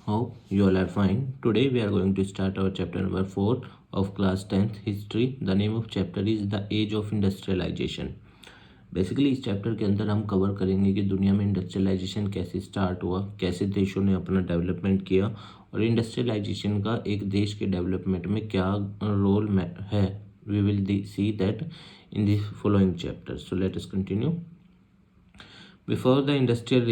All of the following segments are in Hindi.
Hope you all are fine. Today we are going to start our chapter number 4 of class 10th history. The name of chapter is The Age of Industrialization. Basically इस चैप्टर के अंदर हम कवर करेंगे कि दुनिया में इंडस्ट्रियलाइजेशन कैसे स्टार्ट हुआ, कैसे देशों ने अपना डेवलपमेंट किया और इंडस्ट्रियलाइजेशन का एक देश के डेवलपमेंट में क्या रोल है. We will see that in the following chapter. So let us continue. Before the industrial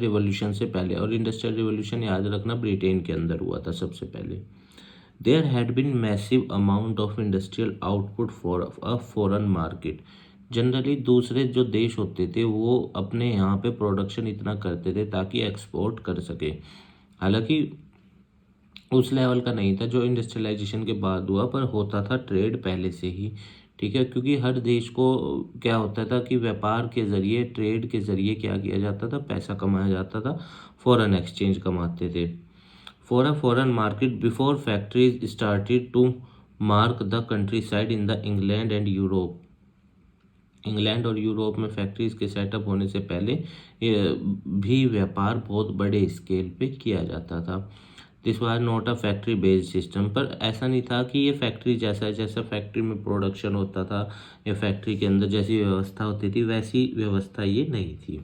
revolution से पहले, और इंडस्ट्रियल रिवॉल्यूशन याद रखना ब्रिटेन के अंदर हुआ था सबसे पहले. There had been massive amount of industrial output for a foreign market. Generally दूसरे जो देश होते थे वो अपने यहाँ पे प्रोडक्शन इतना करते थे ताकि एक्सपोर्ट कर सके. हालांकि उस लेवल का नहीं था जो इंडस्ट्रियलाइजेशन के बाद हुआ, पर होता था ट्रेड पहले से ही. ठीक है, क्योंकि हर देश को क्या होता था कि व्यापार के ज़रिए, ट्रेड के ज़रिए क्या किया जाता था, पैसा कमाया जाता था, फॉरेन एक्सचेंज कमाते थे. For a foreign market before factories started to mark the countryside in the England and Europe. England और यूरोप में फैक्ट्रीज के सेटअप होने से पहले भी व्यापार बहुत बड़े स्केल पे किया जाता था. This was not a factory based system. पर ऐसा नहीं था कि ये फैक्ट्री जैसा जैसा फैक्ट्री में प्रोडक्शन होता था या फैक्ट्री के अंदर जैसी व्यवस्था होती थी वैसी व्यवस्था ये नहीं थी.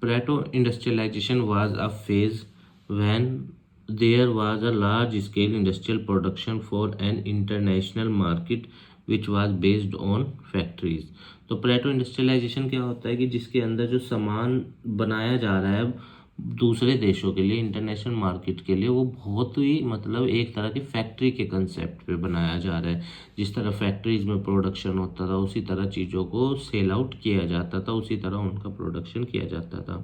Proto industrialization was a phase when there was a large scale industrial production for an international market which was based on factories. तो प्रेटो इंडस्ट्रियलाइजेशन क्या होता है कि जिसके अंदर जो सामान बनाया जा रहा है दूसरे देशों के लिए, इंटरनेशनल मार्केट के लिए, वो बहुत ही मतलब एक तरह की फैक्ट्री के कंसेप्ट पे बनाया जा रहा है. जिस तरह फैक्ट्रीज में प्रोडक्शन होता था उसी तरह चीज़ों को सेल आउट किया जाता था, उसी तरह उनका प्रोडक्शन किया जाता था.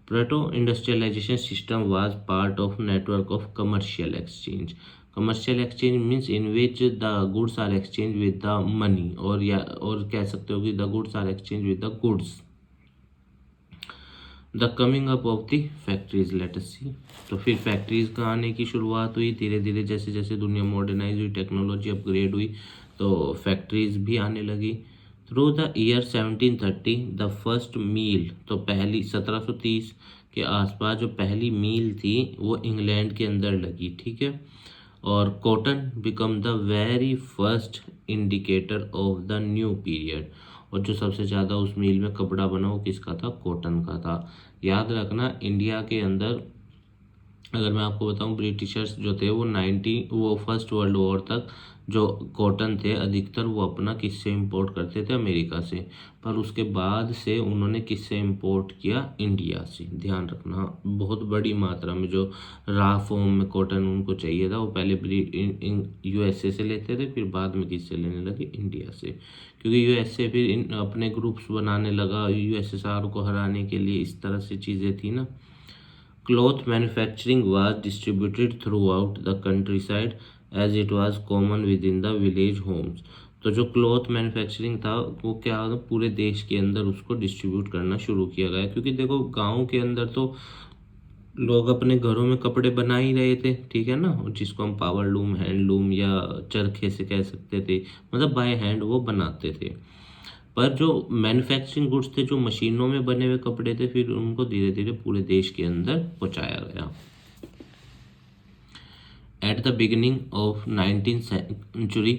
Proto industrialization system was part of network of commercial exchange. Commercial exchange means in which the goods are exchange with the money, और कह सकते हो कि the goods are exchange with the goods. The coming up of the factories, let us see. तो फिर फैक्ट्रीज का आने की शुरुआत हुई धीरे धीरे. जैसे जैसे दुनिया मॉडर्नाइज हुई, टेक्नोलॉजी अपग्रेड हुई, तो फैक्ट्रीज भी आने लगी. Through the year 1730 the first mill, तो पहली 1730 के आसपास जो पहली मील थी वो इंग्लैंड के अंदर लगी. ठीक है, और cotton become the very first indicator of the new period. और जो सबसे ज़्यादा उस मील में कपड़ा बना वो किसका था? कॉटन का था. याद रखना इंडिया के अंदर अगर मैं आपको बताऊं ब्रिटिशर्स जो थे वो फर्स्ट वर्ल्ड वॉर तक जो कॉटन थे अधिकतर वो अपना किससे इंपोर्ट करते थे? अमेरिका से. पर उसके बाद से उन्होंने किससे इंपोर्ट किया? इंडिया से. ध्यान रखना बहुत बड़ी मात्रा में जो रॉ फॉर्म में कॉटन उनको चाहिए था वो पहले यूएसए से लेते थे, फिर बाद में किससे लेने लगे? इंडिया से. क्योंकि यूएसए फिर अपने ग्रुप्स बनाने लगा यूएसएसआर को हराने के लिए, इस तरह से चीज़ें थी ना. Cloth manufacturing was distributed throughout the countryside as it was common within the village homes. तो जो क्लॉथ मैन्युफैक्चरिंग था वो क्या पूरे देश के अंदर उसको डिस्ट्रीब्यूट करना शुरू किया गया. क्योंकि देखो गांव के अंदर तो लोग अपने घरों में कपड़े बना ही रहे थे, ठीक है ना, जिसको हम पावर लूम, हैंडलूम या चरखे से कह सकते थे, मतलब बाय हैंड वो बनाते थे. पर जो मैन्युफैक्चरिंग गुड्स थे, जो मशीनों में बने हुए कपड़े थे, फिर उनको धीरे धीरे पूरे देश के अंदर पहुंचाया गया. At the beginning of 19th century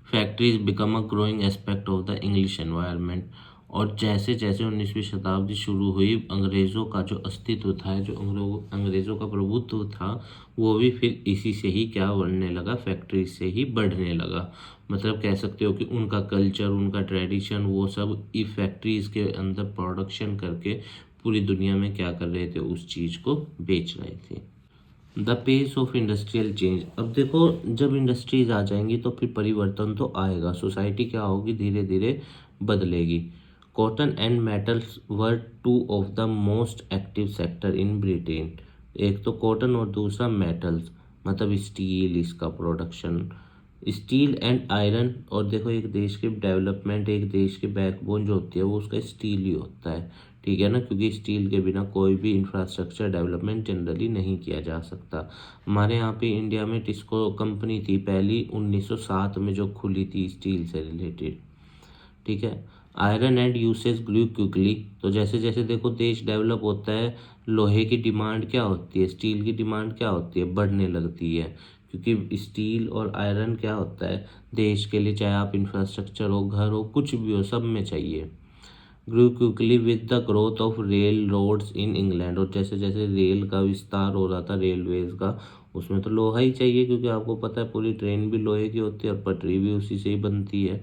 factories become a growing aspect of the English environment. और जैसे जैसे 19वीं शताब्दी शुरू हुई अंग्रेज़ों का जो अस्तित्व था, जो अंग्रेज़ों का प्रभुत्व था, वो भी फिर इसी से ही क्या बढ़ने लगा? फैक्ट्री से ही बढ़ने लगा. मतलब कह सकते हो कि उनका कल्चर, उनका ट्रेडिशन, वो सब फैक्ट्रीज के अंदर प्रोडक्शन करके पूरी दुनिया में क्या कर रहे थे? उस चीज़ को बेच रहे थे. The pace of industrial change. अब देखो जब इंडस्ट्रीज आ जाएंगी तो फिर परिवर्तन तो आएगा, सोसाइटी क्या होगी? धीरे धीरे बदलेगी. Cotton and metals were two of the most active sector in Britain. एक तो कॉटन और दूसरा मेटल्स, मतलब स्टील, इसका प्रोडक्शन, स्टील एंड आयरन. और देखो एक देश के डेवलपमेंट, एक देश के बैकबोन जो होती है वो उसका स्टील ही होता है, ठीक है ना, क्योंकि स्टील के बिना कोई भी इंफ्रास्ट्रक्चर डेवलपमेंट जनरली नहीं किया जा सकता. हमारे यहाँ पे इंडिया में टिस्को कंपनी थी पहली 1907 में जो खुली थी स्टील से रिलेटेड, ठीक है. Iron and usage grew quickly. तो जैसे जैसे देखो देश डेवलप होता है, लोहे की डिमांड क्या होती है, स्टील की डिमांड क्या होती है, बढ़ने लगती है। क्योंकि स्टील और आयरन क्या होता है देश के लिए, चाहे आप इंफ्रास्ट्रक्चर हो, घर हो, कुछ भी हो, सब में चाहिए। Grew quickly with the growth of rail roads in England. और जैसे जैसे रेल का विस्तार हो रहा था, रेलवेज का, उसमें तो लोहा ही चाहिए, क्योंकि आपको पता है पूरी ट्रेन भी लोहे की होती है और पटरी भी उसी से ही बनती है।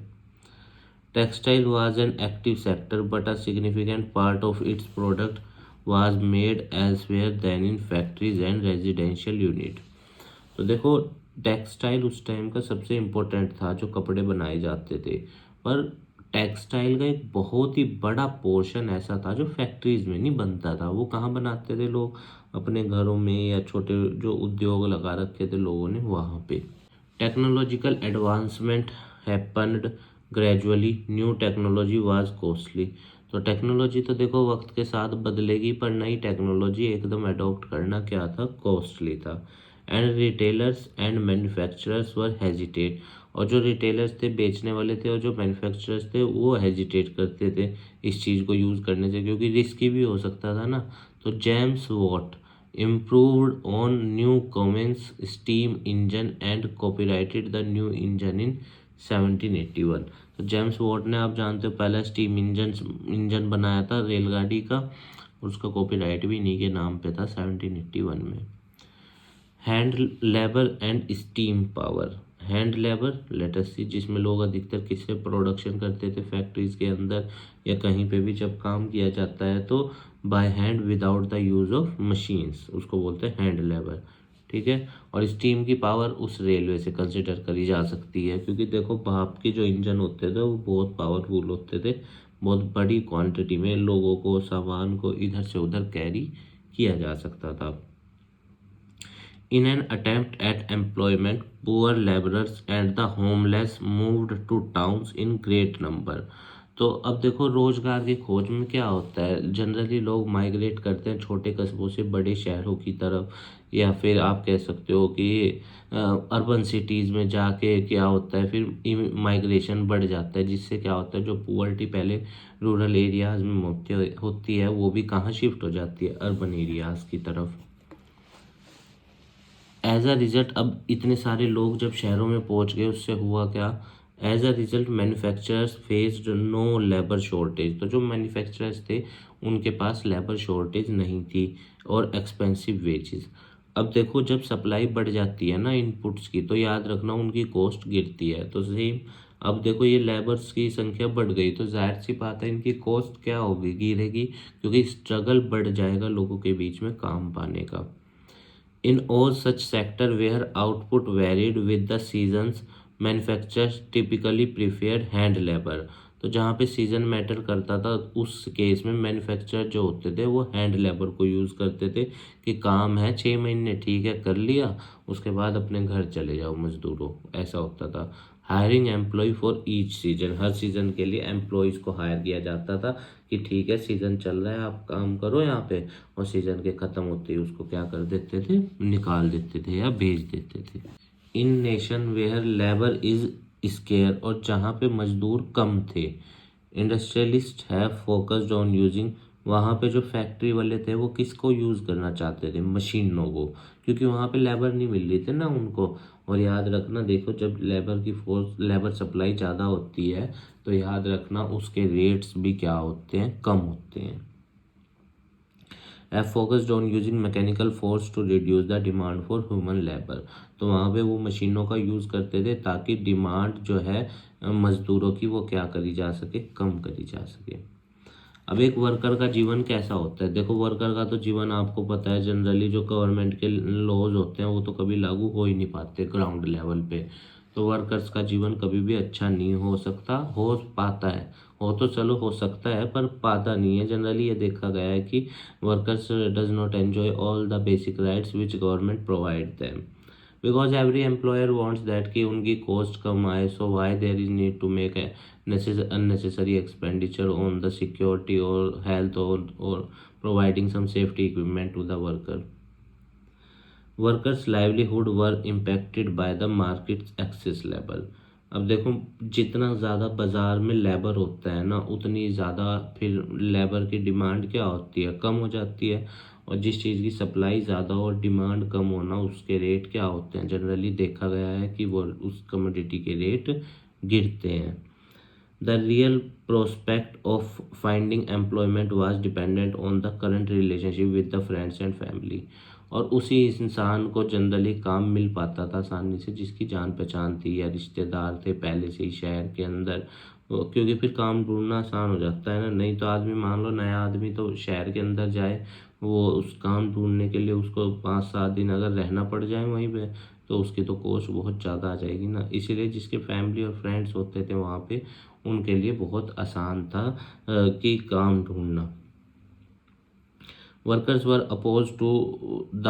Textile was an active sector, but a significant part of its product was made elsewhere than in factories and residential unit. तो देखो टेक्सटाइल उस टाइम का सबसे इम्पोर्टेंट था, जो कपड़े बनाए जाते थे। पर टेक्सटाइल का एक बहुत ही बड़ा पोर्शन ऐसा था जो फैक्ट्रीज में नहीं बनता था। वो कहाँ बनाते थे लोग, अपने घरों में, या छोटे जो उद्योग लगा रखे थे लोगों ने, वहाँ पे। Technological advancement happened gradually, new technology was costly. तो टेक्नोलॉजी तो देखो वक्त के साथ बदलेगी, पर नई टेक्नोलॉजी एकदम अडॉप्ट करना क्या था, कॉस्टली था। And retailers and manufacturers were hesitate. और जो रिटेलर्स थे, बेचने वाले थे, और जो मैन्युफैक्चरर्स थे, वो हेजिटेट करते थे इस चीज़ को यूज़ करने से, क्योंकि रिस्की भी हो सकता था ना। तो James Watt improved on new Cummins steam engine and copyrighted the new engine in 1781। तो जेम्स वॉट ने, आप जानते हो, पहला स्टीम इंजन बनाया था रेलगाड़ी का, उसका कॉपीराइट भी इन्हीं के नाम पे था 1781 में। Hand labour and steam power. Hand labour latest सी, जिसमें लोग अधिकतर किससे प्रोडक्शन करते थे, फैक्ट्रीज के अंदर या कहीं पे भी जब काम किया जाता है तो by hand without the use of machines, उसको बोलते हैं हैंड लेबर। ठीक है। और स्टीम की पावर उस रेलवे से कंसिडर करी जा सकती है, क्योंकि देखो भाप के जो इंजन होते थे वो बहुत पावरफुल होते थे, बहुत बड़ी क्वांटिटी में लोगों को, सामान को इधर से उधर कैरी किया जा सकता था। In an attempt at employment, poor laborers and the homeless moved to towns in great number। तो अब देखो रोजगार की खोज में क्या होता है, जनरली लोग माइग्रेट करते हैं छोटे कस्बों से बड़े शहरों की तरफ, या फिर आप कह सकते हो कि अर्बन सिटीज़ में जाके क्या होता है, फिर माइग्रेशन बढ़ जाता है, जिससे क्या होता है जो पुअर्टी पहले रूरल एरियाज़ में होती है, वो भी कहाँ शिफ्ट हो जाती है, अर्बन एरियाज़ की तरफ। एज अ रिजल्ट, अब इतने सारे लोग जब शहरों में पहुंच गए, उससे हुआ क्या, as a result manufacturers faced no labour shortage. तो जो मैन्युफैक्चरर्स थे उनके पास लेबर शॉर्टेज नहीं थी, और एक्सपेंसिव वेजेस। अब देखो जब सप्लाई बढ़ जाती है ना इनपुट्स की, तो याद रखना उनकी कॉस्ट गिरती है। तो सेम, अब देखो ये लेबर्स की संख्या बढ़ गई, तो जाहिर सी बात है इनकी कॉस्ट क्या होगी, गिरेगी, क्योंकि स्ट्रगल बढ़ जाएगा लोगों के बीच में काम पाने का। In all such sector where output varied with the seasons, manufacturers typically preferred hand labor। तो जहाँ पे सीजन मैटर करता था, उस केस में मैन्युफैक्चरर जो होते थे वो हैंड लेबर को यूज़ करते थे, कि काम है 6 महीने, ठीक है, कर लिया, उसके बाद अपने घर चले जाओ मजदूरों, ऐसा होता था। Hiring employ for each season, हर सीज़न के लिए एम्प्लॉयज़ को हायर किया जाता था, कि ठीक है सीज़न चल रहा है, आप काम करो यहाँ पे, और सीज़न के ख़त्म होते ही उसको क्या कर देते थे, निकाल देते थे या भेज देते थे। In nation where labour is scarce, और जहाँ पे मजदूर कम थे, industrialist have focused on using. वहाँ पे जो फैक्ट्री वाले थे वो किसको यूज़ करना चाहते थे, मशीनों को, क्योंकि वहाँ पे लेबर नहीं मिल रही थी ना उनको। और याद रखना, देखो जब लेबर सप्लाई ज़्यादा होती है, तो याद रखना उसके रेट्स भी क्या होते हैं, कम होते हैं। Focused on using mechanical force to reduce the demand for human labour. तो वहाँ पे वो मशीनों का यूज़ करते थे, ताकि डिमांड जो है मज़दूरों की, वो क्या करी जा सके, कम करी जा सके। अब एक वर्कर का जीवन कैसा होता है, देखो वर्कर का तो जीवन आपको पता है, जनरली जो गवर्नमेंट के लॉज होते हैं वो तो कभी लागू हो ही नहीं पाते ग्राउंड लेवल पे। तो वर्कर्स का जीवन कभी भी अच्छा नहीं हो सकता, हो पाता है, हो तो चलो हो सकता है, पर पाता नहीं है। जनरली ये देखा गया है कि workers does not enjoy all the basic rights which government provide them, because every employer wants that कि उनकी कॉस्ट कम आए। So why there is need to make unnecessary expenditure on the security or health, or providing some safety equipment to the worker. Workers' livelihood were impacted by the market's excess level. अब देखो जितना ज़्यादा बाज़ार में लेबर होता है ना, उतनी ज़्यादा फिर लेबर की डिमांड क्या होती है, कम हो जाती है। और जिस चीज़ की सप्लाई ज़्यादा और डिमांड कम होना, उसके रेट क्या होते हैं, जनरली देखा गया है कि वो उस कमोडिटी के रेट गिरते हैं। The real prospect of finding employment was dependent on the current relationship with the friends and family। और उसी इंसान को जनरली काम मिल पाता था आसानी से जिसकी जान पहचान थी या रिश्तेदार थे पहले से ही शहर के अंदर। क्योंकि फिर काम ढूंढना आसान हो जाता है ना। नहीं तो आदमी, मान लो नया आदमी तो शहर के अंदर जाए, वो उस काम ढूंढने के लिए उसको 5-7 दिन अगर रहना पड़ जाए वहीं पे, तो उसकी तो कॉस्ट बहुत ज़्यादा आ जाएगी ना। इसीलिए जिसके फैमिली और फ्रेंड्स होते थे वहाँ पे, उनके लिए बहुत आसान था कि काम ढूंढना। Workers were oppose to the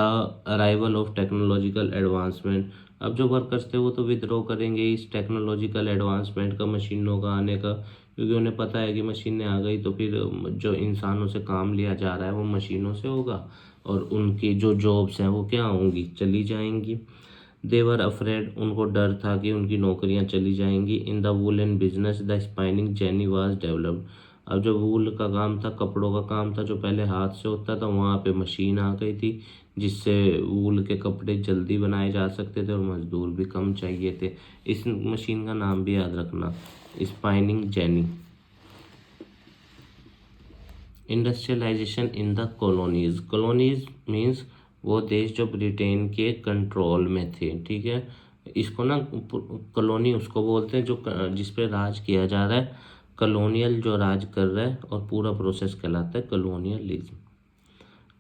arrival of technological advancement. अब जो वर्कर्स थे वो तो विद्रोह करेंगे इस टेक्नोलॉजिकल एडवांसमेंट का, मशीनों का आने का, क्योंकि उन्हें पता है कि मशीनें आ गई तो फिर जो इंसानों से काम लिया जा रहा है वो मशीनों से होगा, और उनकी जो जॉब्स हैं वो क्या होंगी, चली जाएंगी। देवर अफ्रेड, उनको डर था कि उनकी नौकरियां चली जाएंगी। In the woollen business the spinning jenny was developed. अब जो वूल का काम था, कपड़ों का काम था, जो पहले हाथ से होता था, वहाँ पे मशीन आ गई थी जिससे वूल के कपड़े जल्दी बनाए जा सकते थे और मजदूर भी कम चाहिए थे। इस मशीन का नाम भी याद रखना, spinning jenny. Industrialization in the colonies. Colonies means वो देश जो ब्रिटेन के कंट्रोल में थे, ठीक है। इसको ना कॉलोनी उसको बोलते हैं जो जिस पे राज किया जा रहा है, कॉलोनियल जो राज कर रहा है, और पूरा प्रोसेस कहलाता है कॉलोनियलिज्म।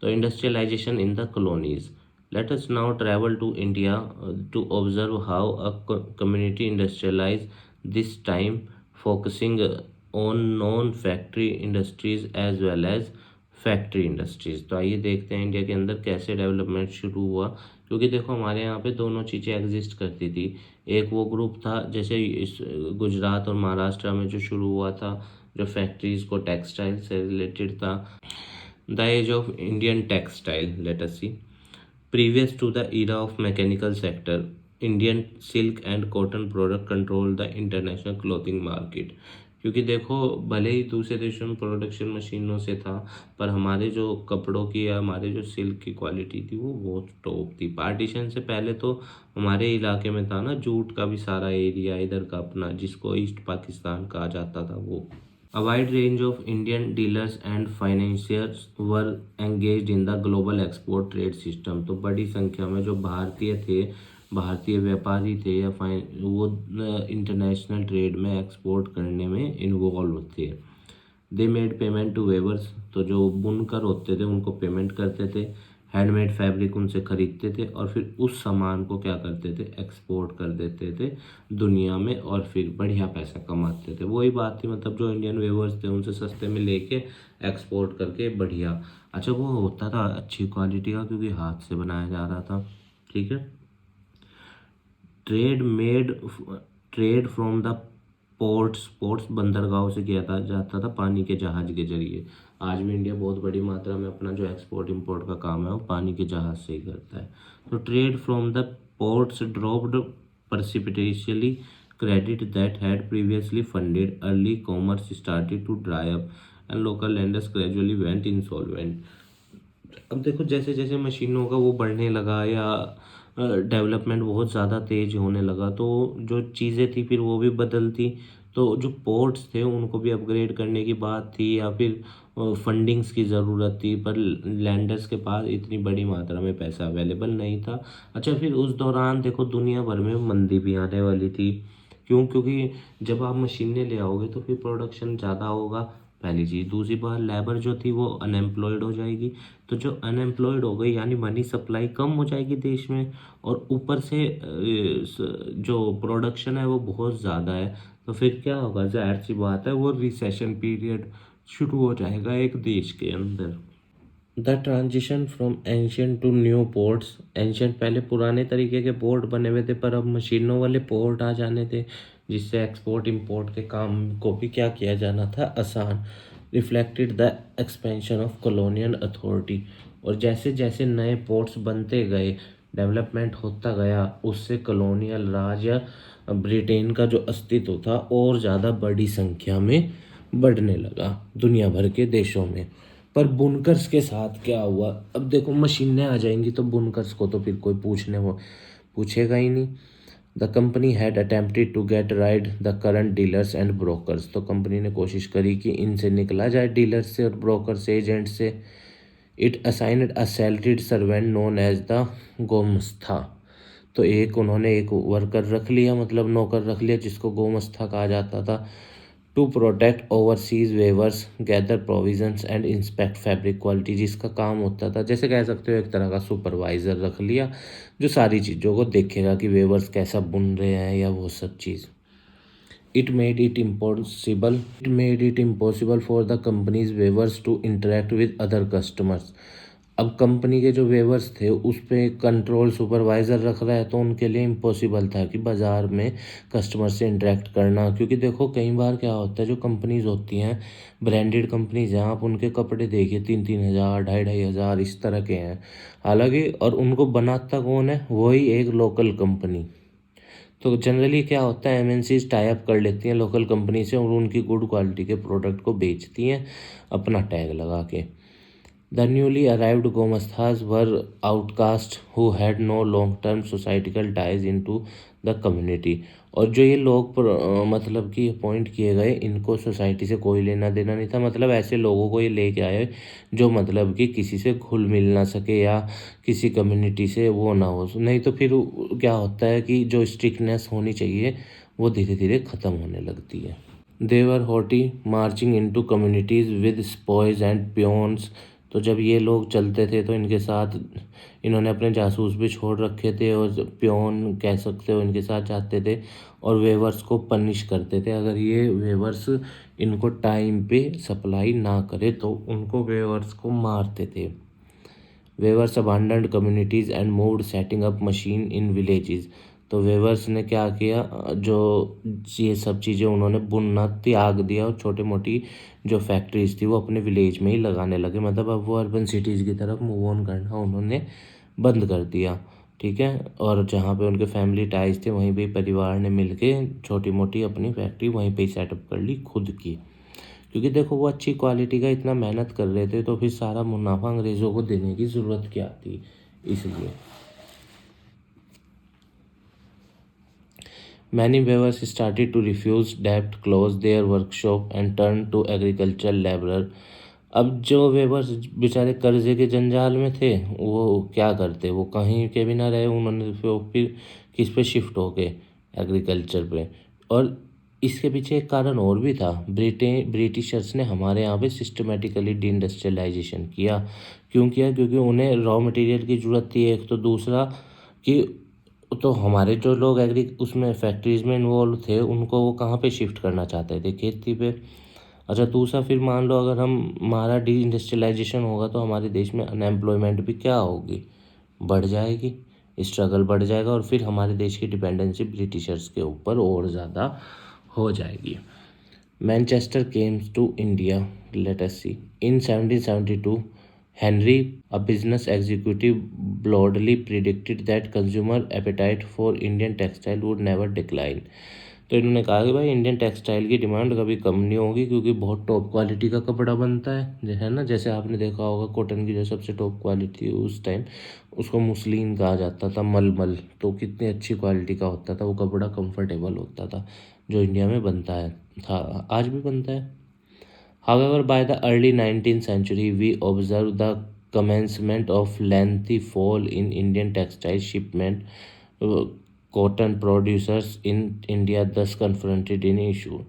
तो industrialization in the colonies. Let us now travel to India to observe how a community industrialize this time, focusing on non factory industries as well as factory industries. तो आइए देखते हैं इंडिया के अंदर कैसे डेवलपमेंट शुरू हुआ। क्योंकि देखो हमारे यहाँ पे दोनों चीज़ें एग्जिस्ट करती थी। एक वो ग्रुप था जैसे इस गुजरात और महाराष्ट्र में जो शुरू हुआ था, जो फैक्ट्रीज को टेक्सटाइल से रिलेटेड था। The age of Indian textile, let us see. Previous to the era of mechanical sector, Indian silk and cotton product control the international clothing market। क्योंकि देखो भले ही दूसरे देशों में प्रोडक्शन मशीनों से था, पर हमारे जो कपड़ों की या हमारे जो सिल्क की क्वालिटी थी वो बहुत टॉप थी। पार्टीशन से पहले तो हमारे इलाके में था ना जूट का भी सारा एरिया इधर का अपना, जिसको ईस्ट पाकिस्तान कहा जाता था वो। A wide range of Indian dealers and financiers were engaged in the global export trade system। तो बड़ी संख्या में जो भारतीय थे, भारतीय व्यापारी थे या वो इंटरनेशनल ट्रेड में एक्सपोर्ट करने में इन्वॉल्व थे। They made payment to weavers, तो जो बुनकर होते थे उनको पेमेंट करते थे। हैंडमेड फैब्रिक उनसे खरीदते थे और फिर उस सामान को क्या करते थे, एक्सपोर्ट कर देते थे दुनिया में, और फिर बढ़िया पैसा कमाते थे। वही बात थी, मतलब जो इंडियन वेवर्स थे उनसे सस्ते में लेके एक्सपोर्ट करके बढ़िया। अच्छा वो होता था अच्छी क्वालिटी का क्योंकि हाथ से बनाया जा रहा था, ठीक है। Trade made trade from the ports, ports बंदरगाहों से किया था जाता था पानी के जहाज के जरिए। आज भी इंडिया बहुत बड़ी मात्रा में अपना जो एक्सपोर्ट इंपोर्ट का काम है वो पानी के जहाज से ही करता है। तो trade from the ports dropped precipitously, credit that had previously funded early commerce started to dry up and local lenders gradually went insolvent। अब देखो जैसे जैसे मशीनों का वो बढ़ने लगा या डेवलपमेंट बहुत ज़्यादा तेज होने लगा, तो जो चीज़ें थी फिर वो भी बदलती। तो जो पोर्ट्स थे उनको भी अपग्रेड करने की बात थी या फिर फंडिंग्स की ज़रूरत थी, पर लैंडर्स के पास इतनी बड़ी मात्रा में पैसा अवेलेबल नहीं था। अच्छा फिर उस दौरान देखो दुनिया भर में मंदी भी आने वाली थी। क्यों? क्योंकि जब आप मशीनें ले आओगे तो फिर प्रोडक्शन ज़्यादा होगा, पहली चीज़। दूसरी बात, लेबर जो थी वो अनएम्प्लॉयड हो जाएगी। तो जो अनएम्प्लॉयड हो गई यानी मनी सप्लाई कम हो जाएगी देश में, और ऊपर से जो प्रोडक्शन है वो बहुत ज़्यादा है। तो फिर क्या होगा, जाहिर सी बात है वो रिसेशन पीरियड शुरू हो जाएगा एक देश के अंदर। The transition from ancient to new ports. Ancient पहले पुराने तरीके के पोर्ट बने हुए थे, पर अब मशीनों वाले पोर्ट आ जाने थे जिससे एक्सपोर्ट इंपोर्ट के काम को भी क्या किया जाना था, आसान। Reflected the expansion of colonial authority. और जैसे जैसे नए पोर्ट्स बनते गए डेवलपमेंट होता गया उससे कॉलोनियल राज या ब्रिटेन का जो अस्तित्व था और ज़्यादा बड़ी संख्या में बढ़ने लगा दुनिया भर के देशों में। पर बुनकर्स के साथ क्या हुआ? अब देखो मशीनें आ जाएंगी तो बुनकर्स को तो फिर कोई पूछेगा ही नहीं। The company had attempted to get rid the current dealers and brokers, तो कंपनी ने कोशिश करी कि इनसे निकला जाए, डीलर्स से और ब्रोकर से, एजेंट से। It assigned a salaried servant known as the gomastha, तो उन्होंने एक वर्कर रख लिया, मतलब नौकर रख लिया जिसको गोमस्था कहा जाता था। To protect overseas weavers, gather provisions and inspect fabric quality, जिसका काम होता था जैसे कह सकते हो एक तरह का सुपरवाइजर रख लिया जो सारी चीज़ों को देखेगा कि वेवर्स कैसा बुन रहे हैं या वो सब चीज़। It made it impossible for the company's weavers to interact with other customers. अब कंपनी के जो वेवर्स थे उस पर कंट्रोल सुपरवाइज़र रख रहा है तो उनके लिए इम्पॉसिबल था कि बाज़ार में कस्टमर से इंटरेक्ट करना, क्योंकि देखो कई बार क्या होता है जो कंपनीज होती हैं ब्रांडेड कंपनीज हैं, आप उनके कपड़े देखिए 3-3 हज़ार 2,500 इस तरह के हैं, हालांकि और उनको बनाता कौन है? वही एक लोकल कंपनी। तो जनरली क्या होता है एमएनसीज टाई अप कर लेती हैं लोकल कंपनी से और उनकी गुड क्वालिटी के प्रोडक्ट को बेचती हैं अपना टैग लगा के। The newly arrived gomasthas were outcast who had no long term societical ties into the community, और जो ये लोग मतलब कि अपॉइंट किए गए इनको सोसाइटी से कोई लेना देना नहीं था, मतलब ऐसे लोगों को ये लेके आए जो मतलब कि किसी से घुल मिल ना सके या किसी कम्युनिटी से वो ना हो, नहीं तो फिर क्या होता है कि जो स्ट्रिक्टनेस होनी चाहिए वो धीरे धीरे ख़त्म होने लगती है। They were haughty marching into communities with sepoys and peons, तो जब ये लोग चलते थे तो इनके साथ इन्होंने अपने जासूस भी छोड़ रखे थे और पियोन कह सकते हो इनके साथ जाते थे और वेवर्स को पनिश करते थे। अगर ये वेवर्स इनको टाइम पे सप्लाई ना करे तो उनको वेवर्स को मारते थे। Weavers abandoned communities and moved setting up machine in villages, तो वेवर्स ने क्या किया, जो ये सब चीज़ें उन्होंने बुनना त्याग दिया और छोटी मोटी जो फैक्ट्रीज थी वो अपने विलेज में ही लगाने लगे, मतलब अब वो अर्बन सिटीज़ की तरफ मूव ऑन करना उन्होंने बंद कर दिया। ठीक है, और जहाँ पे उनके फैमिली टाइज थे वहीं पे परिवार ने मिलके छोटी मोटी अपनी फैक्ट्री वहीं पे सेटअप कर ली खुद की, क्योंकि देखो वो अच्छी क्वालिटी का इतना मेहनत कर रहे थे तो फिर सारा मुनाफा अंग्रेज़ों को देने की ज़रूरत क्या थी, इसलिए। Many weavers started to refuse debt, close their workshop and turn to agricultural laborer. अब जो वेवर्स बेचारे कर्जे के जंजाल में थे वो क्या करते, वो कहीं के भी ना रहे, उन्होंने फिर किस पे शिफ्ट हो गए? एग्रीकल्चर पे। और इसके पीछे एक कारण और भी था, ब्रिटिशर्स ने हमारे यहाँ पे सिस्टमेटिकली डी इंडस्ट्रियलाइजेशन किया। क्यों किया? क्योंकि उन्हें रॉ मटेरियल की ज़रूरत थी एक, तो दूसरा कि तो हमारे जो लोग उसमें फैक्ट्रीज में इन्वॉल्व थे उनको वो कहाँ पे शिफ्ट करना चाहते थे? खेती पे। अच्छा दूसरा फिर मान लो अगर हमारा डी इंडस्ट्रियलाइजेशन होगा तो हमारे देश में अनएम्प्लॉयमेंट भी क्या होगी? बढ़ जाएगी, स्ट्रगल बढ़ जाएगा और फिर हमारे देश की डिपेंडेंसी ब्रिटिशर्स के ऊपर और ज़्यादा हो जाएगी। Manchester comes to India, let us see. In 1772 Henry, a business executive, boldly predicted that consumer appetite for Indian textile would never decline. तो इन्होंने कहा कि भाई इंडियन टेक्सटाइल की डिमांड कभी कम नहीं होगी क्योंकि बहुत टॉप क्वालिटी का कपड़ा बनता है ना, जैसे आपने देखा होगा कॉटन की जो सबसे टॉप क्वालिटी है उस टाइम उसको मुस्लिन कहा जाता था, मलमल, तो कितनी अच्छी क्वालिटी का होता था वो कपड़ा, कंफर्टेबल होता था, जो इंडिया में बनता है था, आज भी बनता है। However, by the early 19th century, we observed the commencement of lengthy fall in Indian textile shipment. Cotton producers in India thus confronted an issue.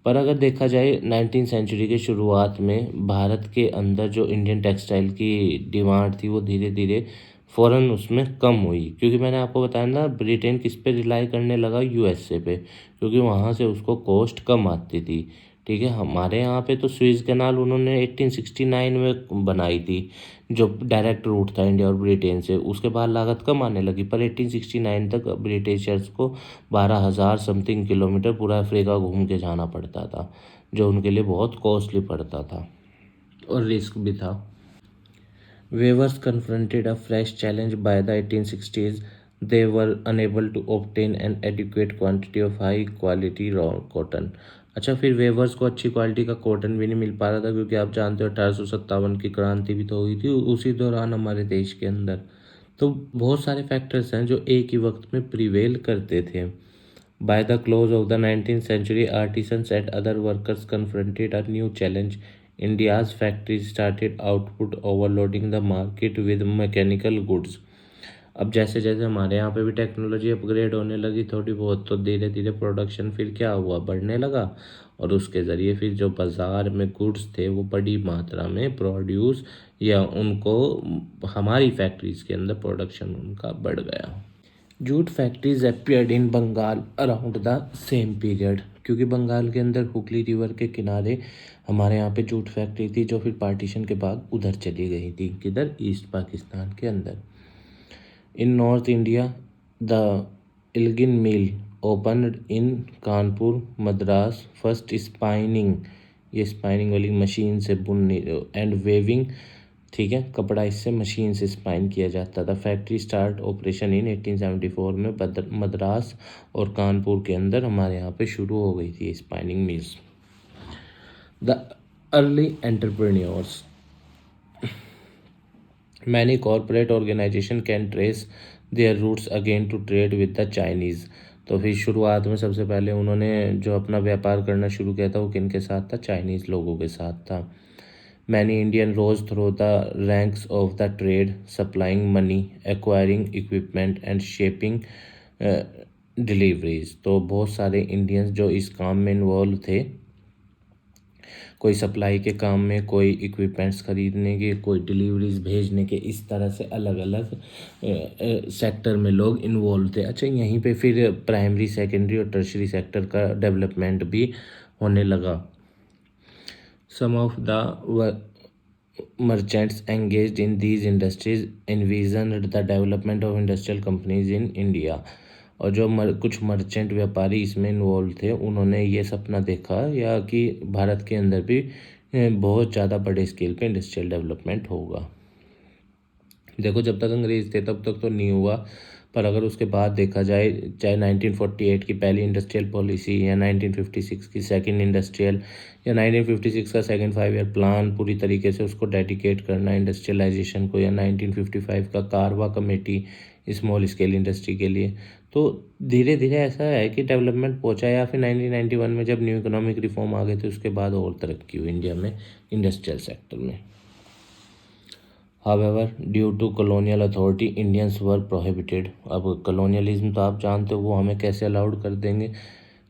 पर अगर देखा जाए 19th सेंचुरी के शुरुआत में भारत के अंदर जो इंडियन टेक्सटाइल की डिमांड थी वो धीरे धीरे फ़ौरन उसमें कम हुई, क्योंकि मैंने आपको बताया ना ब्रिटेन किस पे रिलाई करने लगा? यूएसए पे, क्योंकि वहाँ से उसको कॉस्ट कम आती थी। ठीक है, हमारे यहाँ पे तो स्वेज कैनाल उन्होंने 1869 में बनाई थी जो डायरेक्ट रूट था इंडिया और ब्रिटेन से, उसके बाद लागत कम आने लगी, पर 1869 तक ब्रिटिशर्स को 12,000 समथिंग किलोमीटर पूरा अफ्रीका घूम के जाना पड़ता था, जो उनके लिए बहुत कॉस्टली पड़ता था और रिस्क भी था। Weavers confronted a fresh challenge by the 1860s. They were unable to obtain an adequate quantity of high quality raw cotton. अच्छा, फिर वेवर्स को अच्छी क्वालिटी का कॉटन भी नहीं मिल पा रहा था, क्योंकि आप जानते हो 1857 की क्रांति भी तो हुई थी उसी दौरान हमारे देश के अंदर। तो बहुत सारे फैक्टर्स हैं जो एक ही वक्त में प्रिवेल करते थे। By the close of the 19th century, artisans and other workers confronted a new challenge. India's factories started output overloading the market with mechanical goods. अब जैसे जैसे हमारे यहाँ पे भी टेक्नोलॉजी अपग्रेड होने लगी थोड़ी बहुत, तो धीरे धीरे प्रोडक्शन फिर क्या हुआ, बढ़ने लगा, और उसके ज़रिए फिर जो बाज़ार में गुड्स थे वो बड़ी मात्रा में प्रोड्यूस या उनको हमारी फैक्ट्रीज़ के अंदर प्रोडक्शन उनका बढ़ गया। Jute factories appeared in Bengal around the same period, क्योंकि बंगाल के अंदर हुगली रिवर के किनारे हमारे यहाँ पे जूट फैक्ट्री थी, जो फिर पार्टीशन के बाद उधर चली गई थी, किधर, ईस्ट पाकिस्तान के अंदर। In North India the Elgin mill opened in Kanpur Madras. First spinning, ये स्पाइनिंग वाली मशीन से बुनने एंड वेविंग, ठीक है, कपड़ा इससे मशीन से स्पाइन किया जाता था। फैक्ट्री स्टार्ट ऑपरेशन इन 1874 में मद्रास और कानपुर के अंदर हमारे यहाँ पे शुरू हो गई थी spinning mills. The early entrepreneurs, many corporate organization can trace their roots again to trade with the Chinese. तो फिर शुरुआत में सबसे पहले उन्होंने जो अपना व्यापार करना शुरू किया था वो किन के साथ था, चाइनीज़ लोगों के साथ था। Many Indian rose through the ranks of the trade, supplying money, acquiring equipment and shaping deliveries. तो बहुत सारे इंडियंस जो इस काम में इन्वॉल्व थे, कोई सप्लाई के काम में, कोई इक्विपमेंट्स खरीदने के, कोई डिलीवरीज भेजने के, इस तरह से अलग अलग सेक्टर में लोग इन्वॉल्व थे। अच्छा, यहीं पे फिर प्राइमरी, सेकेंडरी और टर्शरी सेक्टर का डेवलपमेंट भी होने लगा। Some of the merchants engaged in these industries envisioned the development of industrial companies in India. और जो कुछ मर्चेंट व्यापारी इसमें इन्वॉल्व थे, उन्होंने ये सपना देखा या कि भारत के अंदर भी बहुत ज़्यादा बड़े स्केल पे इंडस्ट्रियल डेवलपमेंट होगा। देखो, जब तक अंग्रेज थे तब तक तो नहीं हुआ, पर अगर उसके बाद देखा जाए, चाहे 1948 की पहली इंडस्ट्रियल पॉलिसी या 1956 की सेकंड इंडस्ट्रियल या 1956 का सेकंड 5 ईयर प्लान, पूरी तरीके से उसको डेडिकेट करना इंडस्ट्रियलाइजेशन को, या 1955 का कारवा कमेटी स्मॉल स्केल इंडस्ट्री के लिए, तो धीरे धीरे ऐसा है कि डेवलपमेंट पहुंचा। या फिर 1991 में जब न्यू इकोनॉमिक रिफॉर्म आ गए थे, उसके बाद और तरक्की हुई इंडिया में इंडस्ट्रियल सेक्टर में। However, due to colonial authority, Indians were prohibited. अब colonialism तो आप जानते हो वो हमें कैसे अलाउड कर देंगे,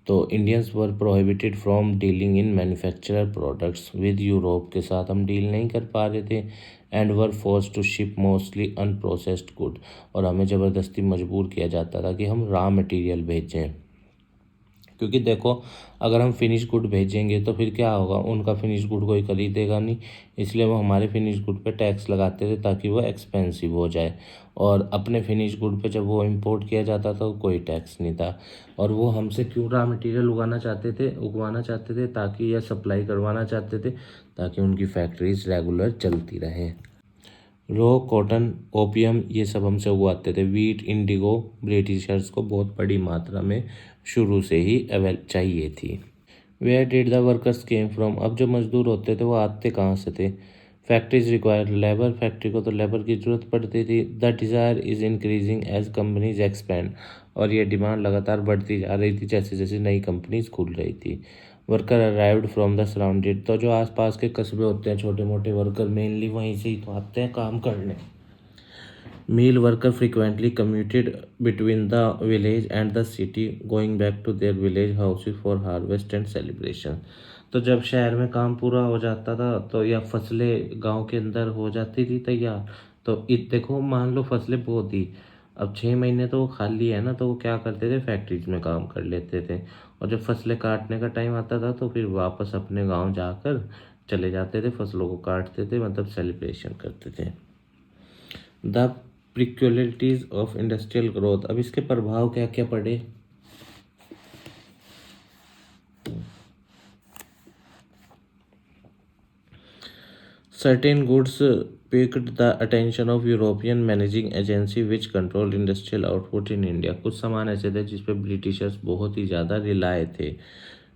तो Indians were prohibited from dealing in manufactured products with Europe के साथ हम डील नहीं कर पा रहे थे, and were forced to ship mostly unprocessed good, और हमें ज़बरदस्ती मजबूर किया जाता था कि हम रॉ मटेरियल भेजें, क्योंकि देखो अगर हम फिनिश गुड भेजेंगे तो फिर क्या होगा, उनका फिनिश गुड कोई खरीदेगा नहीं, इसलिए वो हमारे फिनिश गुड पे टैक्स लगाते थे ताकि वो एक्सपेंसिव हो जाए, और अपने फिनिश गुड पे जब वो इंपोर्ट किया जाता था तो कोई टैक्स नहीं था। और वो हमसे क्यों रॉ मटेरियल उगवाना चाहते थे ताकि, या सप्लाई करवाना चाहते थे ताकि उनकी फैक्ट्रीज रेगुलर चलती रहें। रो कॉटन, ओपियम, ये सब हमसे उगवाते थे। वीट, इंडिगो ब्रिटिशर्स को बहुत बड़ी मात्रा में शुरू से ही चाहिए थी। Where did the workers came from, अब जो मजदूर होते थे वो आते कहाँ से थे। फैक्ट्रीज रिक्वायर लेबर, फैक्ट्री को तो लेबर की ज़रूरत पड़ती थी। The desire is increasing as companies expand, और ये डिमांड लगातार बढ़ती जा रही थी जैसे जैसे नई कंपनीज खुल रही थी। Worker arrived from the surrounded, तो जो आसपास के कस्बे होते हैं, छोटे मोटे वर्कर मेनली वहीं से ही तो आते हैं काम करने। Meal worker frequently commuted between the village and the city, going back to their village houses for harvest and celebration. तो जब शहर में काम पूरा हो जाता था तो, या फसलें गांव के अंदर हो जाती थी तैयार, तो देखो मान लो फसलें बो दी, अब 6 महीने तो वो खाली है ना, तो वो क्या करते थे, फैक्ट्रीज में काम कर लेते थे, और जब फसलें काटने का टाइम आता था तो फिर वापस अपने गांव जाकर चले जाते थे, फसलों को काटते थे, मतलब सेलिब्रेशन करते थे। द प्रिक्युलरिटीज ऑफ इंडस्ट्रियल ग्रोथ, अब इसके प्रभाव क्या क्या पड़े। Certain goods picked the attention of European managing agency which controlled industrial output in India। कुछ सामान ऐसे थे जिस पे ब्रिटिशर्स बहुत ही ज़्यादा रिलाय थे,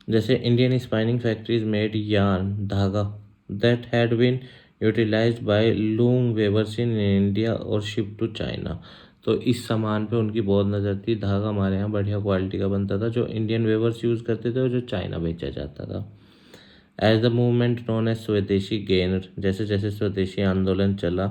जैसे Indian spinning factories made yarn धागा that had been utilized by loom weavers in India और शिप टू चाइना। तो इस सामान पे उनकी बहुत नज़र थी। धागा हमारे यहाँ बढ़िया क्वालिटी का बनता था जो इंडियन वेवर्स यूज़ करते थे और जो चाइना बेचा जाता था। As the movement known as swadeshi gain, जैसे जैसे स्वदेशी आंदोलन चला,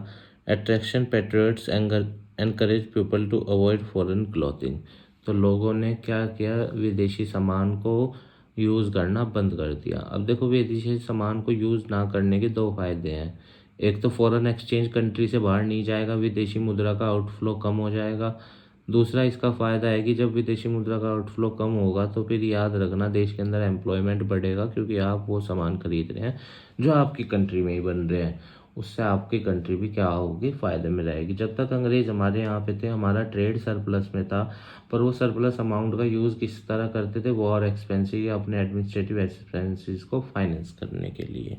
attraction patriots encourage people to avoid foreign clothing. तो लोगों ने क्या किया, विदेशी सामान को यूज़ करना बंद कर दिया। अब देखो विदेशी सामान को यूज़ ना करने के दो फायदे हैं। एक तो फॉरेन एक्सचेंज कंट्री से बाहर नहीं जाएगा, विदेशी मुद्रा का आउटफ्लो कम हो जाएगा। दूसरा इसका फ़ायदा है कि जब विदेशी मुद्रा का आउटफ्लो कम होगा तो फिर याद रखना देश के अंदर एम्प्लॉयमेंट बढ़ेगा, क्योंकि आप वो सामान खरीद रहे हैं जो आपकी कंट्री में ही बन रहे हैं। उससे आपकी कंट्री भी क्या होगी, फ़ायदे में रहेगी। जब तक अंग्रेज़ हमारे यहाँ पे थे हमारा ट्रेड सरप्लस में था, पर वो सरप्लस अमाउंट का यूज़ किस तरह करते थे, वॉर एक्सपेंसिव या अपने एडमिनिस्ट्रेटिव एक्सपेंसेस को फाइनेंस करने के लिए।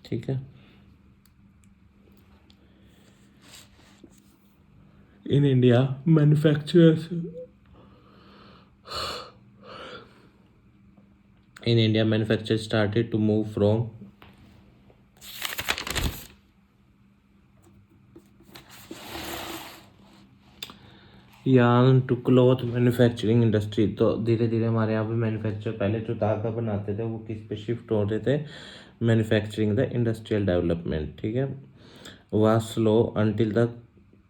ठीक है। In India, manufacturers started to move from yarn to cloth manufacturing industry। तो धीरे धीरे हमारे यहाँ पे मैन्युफैक्चर, पहले जो धागा बनाते थे वो किस पे शिफ्ट हो रहे थे, मैन्युफैक्चरिंग द इंडस्ट्रियल डेवलपमेंट। ठीक है, was slow until the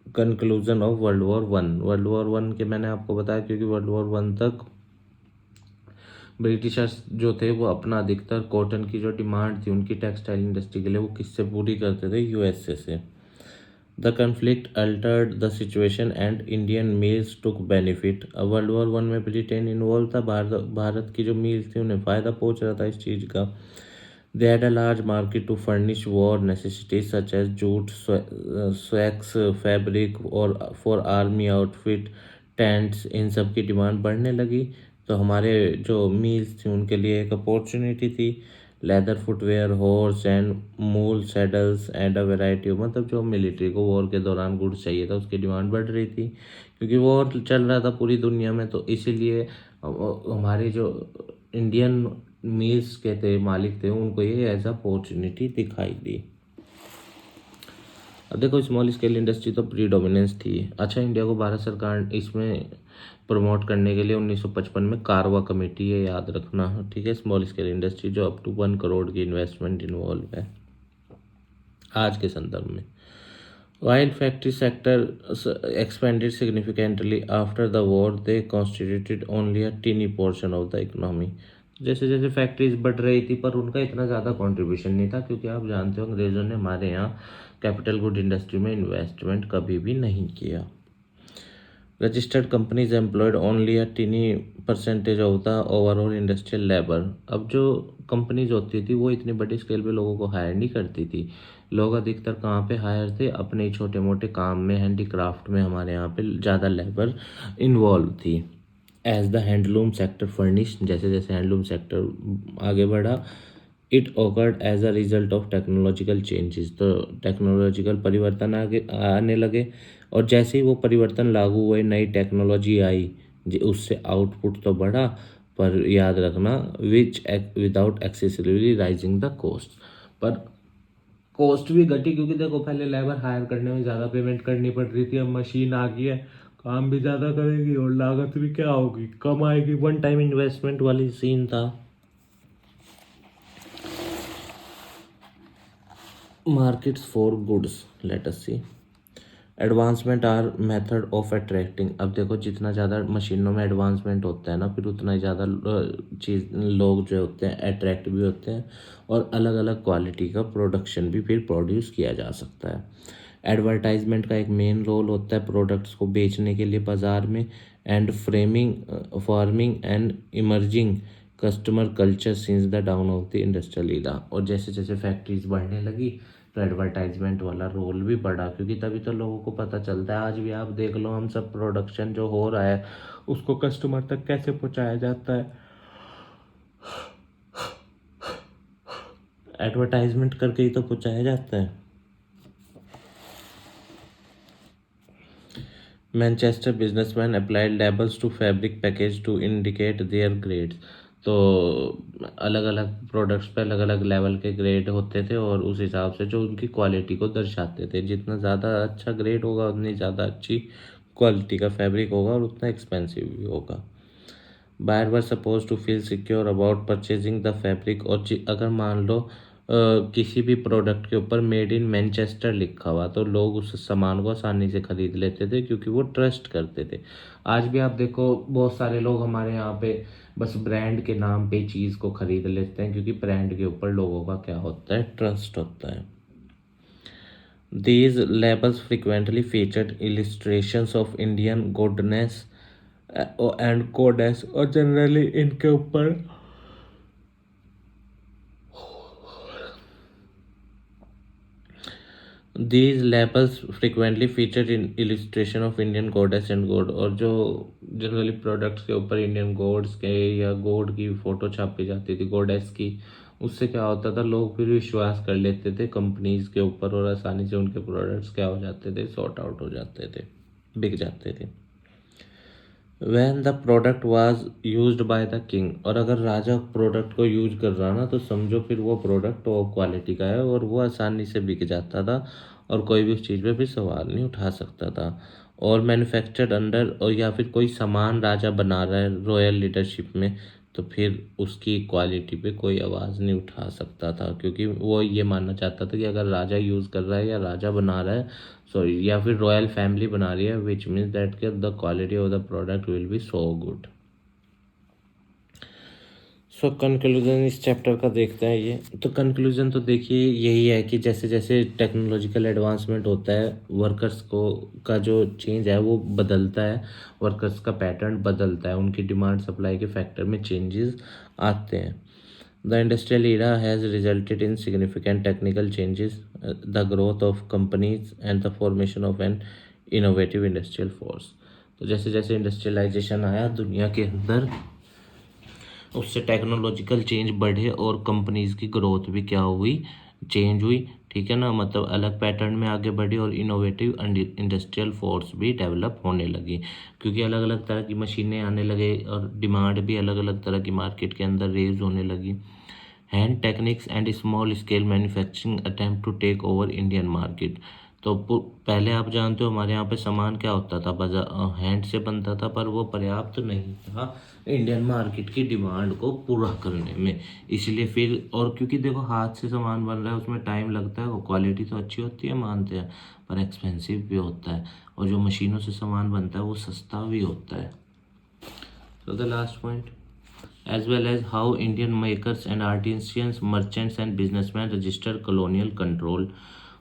conclusion of world war one. World war one के मैंने आपको बताया क्योंकि वर्ल्ड वॉर वन तक ब्रिटिशर्स जो थे वो अपना अधिकतर कॉटन की जो डिमांड थी उनकी टेक्सटाइल इंडस्ट्री के लिए, वो किससे पूरी करते थे, यूएसए से। The conflict Altered the situation and Indian mills took benefit. अब वर्ल्ड वॉर वन में ब्रिटेन इन्वॉल्व था, भारत की जो मिल्स थी उन्हें फ़ायदा पहुंच रहा था इस चीज़ का। They had a large market to furnish war necessities such as jute, swags, fabric और for army outfit, tents। इन सब की डिमांड बढ़ने लगी तो हमारे जो मील्स थी उनके लिए एक अपॉर्चुनिटी थी। लेदर फुटवेयर, हॉर्स एंड मूल saddles and a variety of, मतलब जो मिलिट्री को वॉर के दौरान गुड्स चाहिए था उसकी डिमांड बढ़ रही थी क्योंकि वॉर चल रहा था पूरी दुनिया में। तो इसीलिए हमारे जो इंडियन मील्स के थे मालिक थे उनको ये एज अपॉर्चुनिटी दिखाई दी। अब देखो स्मॉल स्केल इंडस्ट्री तो प्रीडोमिनेंस थी। अच्छा, इंडिया को भारत सरकार इसमें प्रमोट करने के लिए 1955 में कारवा कमेटी है, याद रखना। ठीक है, स्मॉल स्केल इंडस्ट्री जो अप टू 1 करोड़ की इन्वेस्टमेंट इन्वॉल्व है आज के संदर्भ में। While factory sector expanded significantly after the war, they constituted only a teeny portion of the economy। जैसे जैसे फैक्ट्रीज बढ़ रही थी पर उनका इतना ज़्यादा कंट्रीब्यूशन नहीं था क्योंकि आप जानते हो अंग्रेज़ों ने हमारे यहाँ कैपिटल गुड इंडस्ट्री में इन्वेस्टमेंट कभी भी नहीं किया। Registered companies employed only a tiny percentage of the overall industrial labour. अब जो कंपनीज होती थी वो इतनी बड़ी स्केल पे लोगों को हायर नहीं करती थी। लोग अधिकतर कहाँ पे हायर थे, अपने छोटे मोटे काम में, हैंडीक्राफ्ट में हमारे यहाँ पे ज़्यादा लेबर इन्वॉल्व थी। As the handloom sector furnish, जैसे जैसे हैंडलूम सेक्टर आगे बढ़ा, it occurred as a result of technological changes. तो टेक्नोलॉजिकल परिवर्तन आगे आने लगे और जैसे ही वो परिवर्तन लागू हुए, नई टेक्नोलॉजी आई, उससे आउटपुट तो बढ़ा पर याद रखना without excessively rising the cost. पर कॉस्ट भी घटी क्योंकि देखो पहले लेबर हायर करने में ज़्यादा पेमेंट करनी पड़ रही थी, अब मशीन आ गई है, काम भी ज़्यादा करेगी और लागत भी क्या होगी, कम आएगी। वन टाइम इन्वेस्टमेंट वाली सीन था। Markets for goods, let us see. Advancement are method of attracting. अब देखो जितना ज़्यादा मशीनों में एडवांसमेंट होता है ना, फिर उतना ही ज़्यादा चीज़ लोग जो होते हैं अट्रैक्ट भी होते हैं और अलग अलग क्वालिटी का प्रोडक्शन भी फिर प्रोड्यूस किया जा सकता है। एडवर्टाइजमेंट का एक मेन रोल होता है प्रोडक्ट्स को बेचने के लिए बाज़ार में। And framing farming and emerging customer culture since the down of the industrial era. और जैसे जैसे फैक्ट्रीज बढ़ने लगी तो एडवर्टाइजमेंट वाला रोल भी बढ़ा क्योंकि तभी तो लोगों को पता चलता है। आज भी आप देख लो, हम सब प्रोडक्शन जो हो रहा है उसको कस्टमर तक कैसे पहुंचाया जाता है, एडवर्टाइजमेंट करके ही तो पहुंचाया जाता है। Manchester businessman applied labels to fabric package to indicate their grades. तो अलग अलग प्रोडक्ट्स पे अलग अलग लेवल के ग्रेड होते थे और उस हिसाब से जो उनकी क्वालिटी को दर्शाते थे। जितना ज़्यादा अच्छा ग्रेड होगा उतनी ज़्यादा अच्छी क्वालिटी का फैब्रिक होगा और उतना एक्सपेंसिव भी होगा। Buyer were suppose to feel secure about purchasing the fabric. और अगर मान लो किसी भी प्रोडक्ट के ऊपर मेड इन मैनचेस्टर लिखा हुआ तो लोग उस सामान को आसानी से खरीद लेते थे क्योंकि वो ट्रस्ट करते थे। आज भी आप देखो बहुत सारे लोग हमारे यहाँ पे बस ब्रांड के नाम पे चीज़ को खरीद लेते हैं क्योंकि ब्रांड के ऊपर लोगों का क्या होता है, ट्रस्ट होता है। These labels frequently featured illustrations of Indian goddess and goddess और जनरली इनके ऊपर These labels frequently featured in illustration of Indian goddess and god। और जो जनरली प्रोडक्ट्स के ऊपर इंडियन गॉड्स के या गॉड की फोटो छापी जाती थी, गॉडेस की, उससे क्या होता था, लोग फिर विश्वास कर लेते थे कंपनीज के ऊपर और आसानी से उनके प्रोडक्ट्स क्या हो जाते थे, सॉर्ट आउट हो जाते थे, बिक जाते थे। When the product was used by the king. और अगर राजा प्रोडक्ट को यूज कर रहा ना तो समझो फिर वो प्रोडक्ट टॉप क्वालिटी का है और वो आसानी से बिक जाता था और कोई भी उस चीज़ पे फिर सवाल नहीं उठा सकता था। और मैन्युफैक्चर्ड अंडर, और या फिर कोई सामान राजा बना रहा है रॉयल लीडरशिप में तो फिर उसकी क्वालिटी पे कोई आवाज़ नहीं उठा सकता था क्योंकि वो ये मानना चाहता था कि अगर राजा यूज़ कर रहा है या राजा बना रहा है, सॉरी, या फिर रॉयल फैमिली बना रही है, विच मीन्स दैट के the quality of the product will be so good. So conclusion इस चैप्टर का देखते हैं। ये तो कंक्लूजन तो देखिए यही है कि जैसे जैसे टेक्नोलॉजिकल एडवांसमेंट होता है वर्कर्स को का जो चेंज है वो बदलता है, वर्कर्स का पैटर्न बदलता है, उनकी डिमांड सप्लाई के फैक्टर में चेंजेस आते हैं। The industrial era has resulted in significant technical changes, the growth of companies and the formation of an innovative industrial force। तो जैसे जैसे इंडस्ट्रियलाइजेशन आया दुनिया के अंदर उससे टेक्नोलॉजिकल चेंज बढ़े और कंपनीज की ग्रोथ भी क्या हुई, चेंज हुई, ठीक है ना, मतलब अलग पैटर्न में आगे बढ़ी और इनोवेटिव इंडस्ट्रियल फोर्स भी डेवलप होने लगी क्योंकि अलग अलग तरह की मशीनें आने लगे और डिमांड भी अलग अलग तरह की मार्केट के अंदर रेज होने लगी। Hand techniques and small scale manufacturing attempt to take over Indian market. तो पहले आप जानते हो हमारे यहाँ पे सामान क्या होता था, बाजार हैंड से बनता था पर वो पर्याप्त नहीं था इंडियन मार्केट की डिमांड को पूरा करने में। इसलिए फिर, और क्योंकि देखो हाथ से सामान बन रहा है उसमें टाइम लगता है, वो क्वालिटी तो अच्छी होती है मानते हैं पर एक्सपेंसिव भी होता है, और जो मशीनों से सामान बनता है वो सस्ता भी होता है। So the last point, as well as how Indian makers and artisans, merchants and businessmen register colonial control।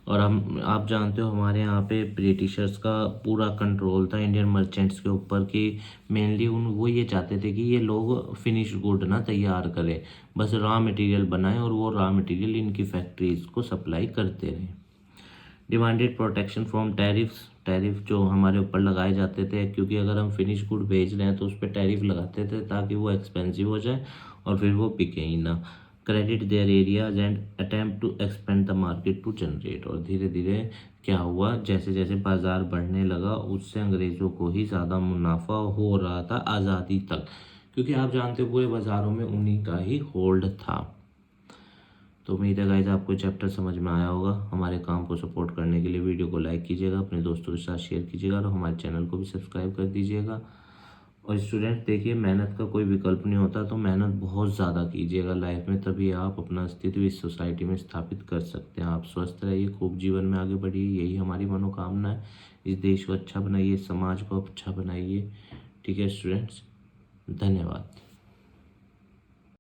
और हम आप जानते हो हमारे यहाँ पे ब्रिटिशर्स का पूरा कंट्रोल था इंडियन मर्चेंट्स के ऊपर कि मेनली वो ये चाहते थे कि ये लोग फिनिश गुड ना तैयार करें, बस रॉ मटेरियल बनाएं और वो रॉ मटेरियल इनकी फैक्ट्रीज को सप्लाई करते रहें। Demanded protection from tariffs. Tariff जो हमारे ऊपर लगाए जाते थे क्योंकि अगर हम फिनिश गुड भेज रहे हैं तो उस पर टैरिफ लगाते थे ताकि वो एक्सपेंसिव हो जाए और फिर वो बिके ही ना। Credit their areas and attempt to expand the market to generate. और धीरे धीरे क्या हुआ, जैसे जैसे बाजार बढ़ने लगा उससे अंग्रेज़ों को ही ज़्यादा मुनाफा हो रहा था आज़ादी तक क्योंकि आप जानते हो पूरे बाज़ारों में उन्हीं का ही होल्ड था। तो उम्मीद है गाइस आपको चैप्टर समझ में आया होगा। हमारे काम को सपोर्ट करने के लिए वीडियो को लाइक कीजिएगा, अपने दोस्तों के साथ शेयर कीजिएगा और हमारे चैनल को भी सब्सक्राइब कर दीजिएगा। और स्टूडेंट देखिए मेहनत का कोई विकल्प नहीं होता, तो मेहनत बहुत ज़्यादा कीजिएगा लाइफ में, तभी आप अपना अस्तित्व इस सोसाइटी में स्थापित कर सकते हैं। आप स्वस्थ रहिए, खूब जीवन में आगे बढ़िए, यही हमारी मनोकामना है। इस देश को अच्छा बनाइए, समाज को अच्छा बनाइए। ठीक है स्टूडेंट्स, धन्यवाद।